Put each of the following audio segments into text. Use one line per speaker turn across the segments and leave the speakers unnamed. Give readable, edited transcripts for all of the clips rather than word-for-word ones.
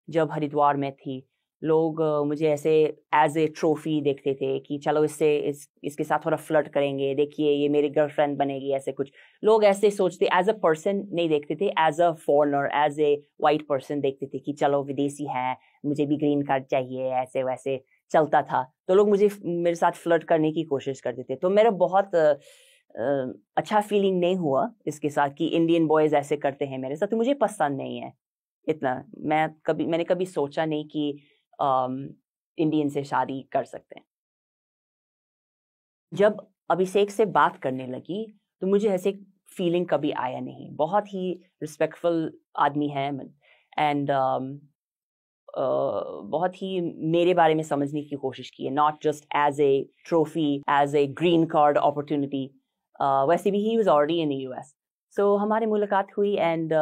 जब हरिद्वार में थी, लोग मुझे ऐसे एज ए ट्रॉफी देखते थे कि चलो इसके साथ थोड़ा फ्लर्ट करेंगे, देखिए ये मेरी गर्लफ्रेंड बनेगी, ऐसे कुछ लोग ऐसे सोचते, एज अ पर्सन नहीं देखते थे, as a foreigner, as a white person देखते थे कि चलो विदेशी है, मुझे भी ग्रीन कार्ड चाहिए, ऐसे वैसे चलता था। तो लोग मुझे मेरे साथ फ्लर्ट करने की कोशिश करते थे। तो मेरा बहुत अच्छा फीलिंग नहीं हुआ इसके साथ कि इंडियन बॉयज ऐसे करते हैं मेरे साथ, तो मुझे पसंद नहीं है इतना। मैंने कभी सोचा नहीं कि इंडियन से शादी कर सकते हैं। जब अभिषेक से बात करने लगी तो मुझे ऐसे फीलिंग कभी आया नहीं। बहुत ही रिस्पेक्टफुल आदमी है एंड बहुत ही मेरे बारे में समझने की कोशिश की है, not just as a trophy, as a green card opportunity. वैसे भी he was already in US. So हमारी मुलाकात हुई एंड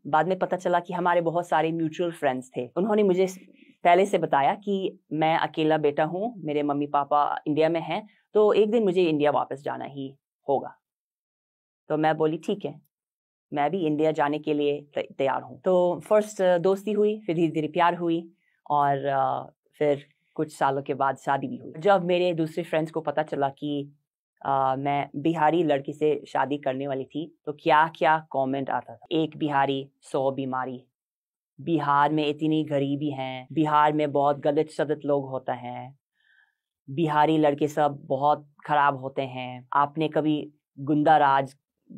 बाद में पता चला कि हमारे बहुत सारे म्यूचुअल फ्रेंड्स थे। उन्होंने मुझे पहले से बताया कि मैं अकेला बेटा हूँ, मेरे मम्मी पापा इंडिया में हैं, तो एक दिन मुझे इंडिया वापस जाना ही होगा। तो मैं बोली ठीक है, मैं भी इंडिया जाने के लिए तैयार हूँ। तो फर्स्ट दोस्ती हुई, फिर धीरे धीरे प्यार हुई और फिर कुछ सालों के बाद शादी भी हुई। जब मेरे दूसरे फ्रेंड्स को पता चला कि मैं बिहारी लड़की से शादी करने वाली थी, तो क्या क्या कमेंट आता था। एक बिहारी 100 बीमारी, बिहार में इतनी गरीबी है, बिहार में बहुत गलत सदत लोग होते हैं, बिहारी लड़के सब बहुत खराब होते हैं, आपने कभी गुंडा राज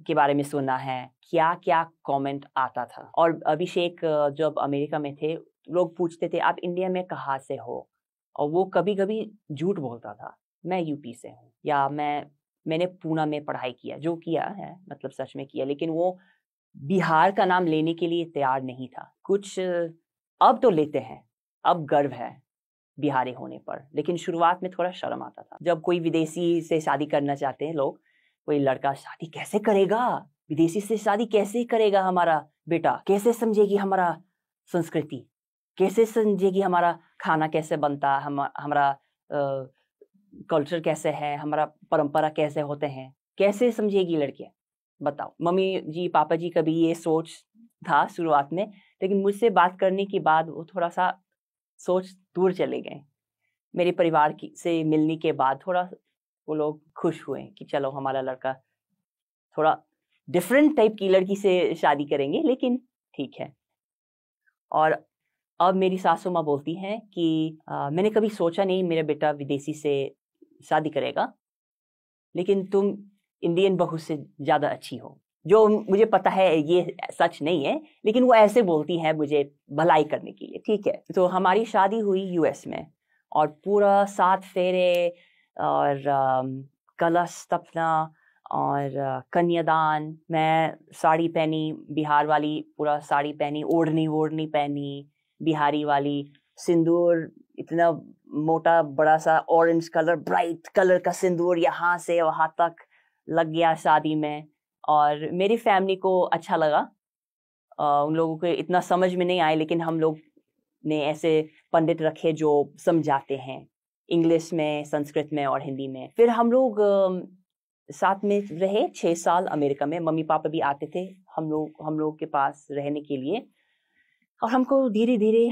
के बारे में सुना है, क्या क्या कमेंट आता था। और अभिषेक जब अमेरिका में थे, लोग पूछते थे आप इंडिया में कहाँ से हो, और वो कभी कभी झूठ बोलता था, मैं यूपी से हूँ, या मैंने पूना में पढ़ाई किया, जो किया है मतलब सच में किया, लेकिन वो बिहार का नाम लेने के लिए तैयार नहीं था। कुछ अब तो लेते हैं, अब गर्व है बिहारी होने पर, लेकिन शुरुआत में थोड़ा शर्म आता था। जब कोई विदेशी से शादी करना चाहते हैं लोग, कोई लड़का शादी कैसे करेगा, विदेशी से शादी कैसे करेगा हमारा बेटा, कैसे समझेगी हमारा संस्कृति, कैसे समझेगी हमारा खाना कैसे बनता, हमारा कल्चर कैसे है, हमारा परंपरा कैसे होते हैं, कैसे समझेगी लड़कियां, बताओ। मम्मी जी पापा जी का भी ये सोच था शुरुआत में, लेकिन मुझसे बात करने के बाद वो थोड़ा सा सोच दूर चले गए। मेरे परिवार की से मिलने के बाद थोड़ा वो लोग खुश हुए कि चलो हमारा लड़का थोड़ा डिफरेंट टाइप की लड़की से शादी करेंगे, लेकिन ठीक है। और अब मेरी सासू माँ बोलती हैं कि मैंने कभी सोचा नहीं मेरा बेटा विदेशी से शादी करेगा, लेकिन तुम इंडियन बहू से ज्यादा अच्छी हो। जो मुझे पता है ये सच नहीं है, लेकिन वो ऐसे बोलती है मुझे भलाई करने के लिए, ठीक है। तो हमारी शादी हुई यूएस में, और पूरा 7 फेरे और कलश स्थापना और कन्यादान, मैं साड़ी पहनी, बिहार वाली पूरा साड़ी पहनी, ओढ़नी पहनी बिहारी वाली, सिंदूर इतना मोटा बड़ा सा ऑरेंज कलर, ब्राइट कलर का सिंदूर यहाँ से वहां तक लग गया शादी में। और मेरी फैमिली को अच्छा लगा। उन लोगों को इतना समझ में नहीं आए, लेकिन हम लोग ने ऐसे पंडित रखे जो समझाते हैं इंग्लिश में, संस्कृत में और हिंदी में। फिर हम लोग साथ में रहे 6 साल अमेरिका में। मम्मी पापा भी आते थे हम लोग के पास रहने के लिए, और हमको धीरे धीरे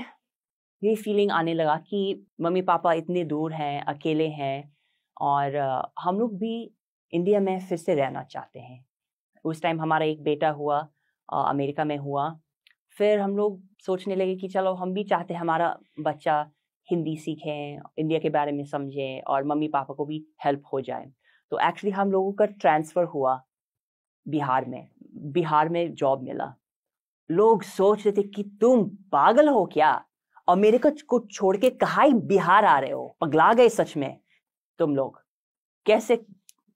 ये फीलिंग आने लगा कि मम्मी पापा इतने दूर हैं, अकेले हैं, और हम लोग भी इंडिया में फिर से रहना चाहते हैं। उस टाइम हमारा एक बेटा हुआ, अमेरिका में हुआ। फिर हम लोग सोचने लगे कि चलो हम भी चाहते हैं हमारा बच्चा हिंदी सीखें, इंडिया के बारे में समझें, और मम्मी पापा को भी हेल्प हो जाए। तो एक्चुअली हम लोगों का ट्रांसफ़र हुआ बिहार में जॉब मिला। लोग सोच रहे थे कि तुम पागल हो क्या, अमेरिका को छोड़ के कहाँ बिहार आ रहे हो, पगला गए सच में तुम लोग, कैसे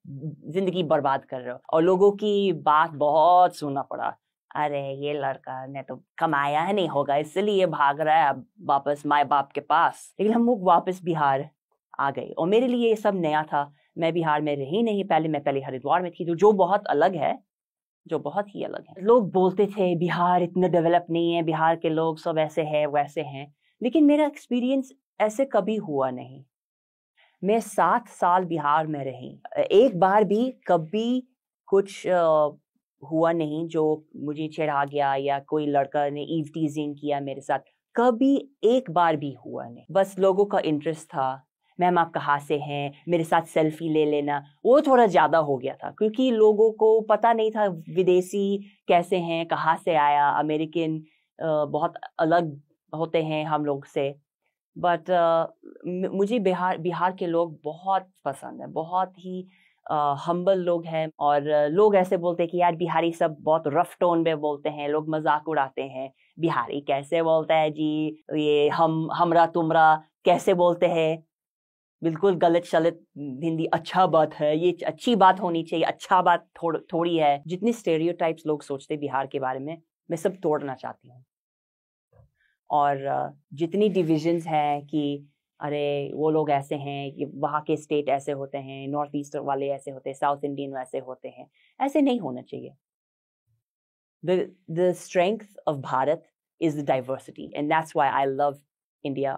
जिंदगी बर्बाद कर रहे हो। और लोगों की बात बहुत सुनना पड़ा, अरे ये लड़का ने तो कमाया है नहीं होगा इसलिए भाग रहा है अब वापस माँ बाप के पास। लेकिन हम लोग वापस बिहार आ गए, और मेरे लिए ये सब नया था। मैं बिहार में रही नहीं पहले, मैं पहले हरिद्वार में थी, जो बहुत अलग है, जो बहुत ही अलग है। लोग बोलते थे बिहार इतना डेवलप नहीं है, बिहार के लोग सब ऐसे हैं वैसे हैं, लेकिन मेरा एक्सपीरियंस ऐसे कभी हुआ नहीं। मैं 7 साल बिहार में रही, एक बार भी कभी कुछ हुआ नहीं जो मुझे चिढ़ा गया, या कोई लड़का ने ईव टीजिंग किया मेरे साथ, कभी एक बार भी हुआ नहीं। बस लोगों का इंटरेस्ट था, मैम आप कहाँ से हैं, मेरे साथ सेल्फी ले लेना, वो थोड़ा ज़्यादा हो गया था क्योंकि लोगों को पता नहीं था विदेशी कैसे हैं, कहाँ से आया। अमेरिकन बहुत अलग होते हैं हम लोग से। बट मुझे बिहार के लोग बहुत पसंद है, बहुत ही हम्बल लोग हैं। और लोग ऐसे बोलते हैं कि यार बिहारी सब बहुत रफ टोन में बोलते हैं, लोग मजाक उड़ाते हैं, बिहारी कैसे बोलता है जी, ये हमरा तुमरा कैसे बोलते हैं, बिल्कुल गलत शलत हिंदी। अच्छा बात है, ये अच्छी बात होनी चाहिए, अच्छा बात थोड़ी है। जितने स्टेरियोटाइप्स लोग सोचते बिहार के बारे में, मैं सब तोड़ना चाहती हूँ। और जितनी डिविजन्स हैं कि अरे वो लोग ऐसे हैं, कि वहाँ के स्टेट ऐसे होते हैं, नॉर्थ ईस्ट वाले ऐसे होते हैं, साउथ इंडियन वैसे होते हैं, ऐसे नहीं होना चाहिए। The strength of Bharat is the diversity, and that's why I love India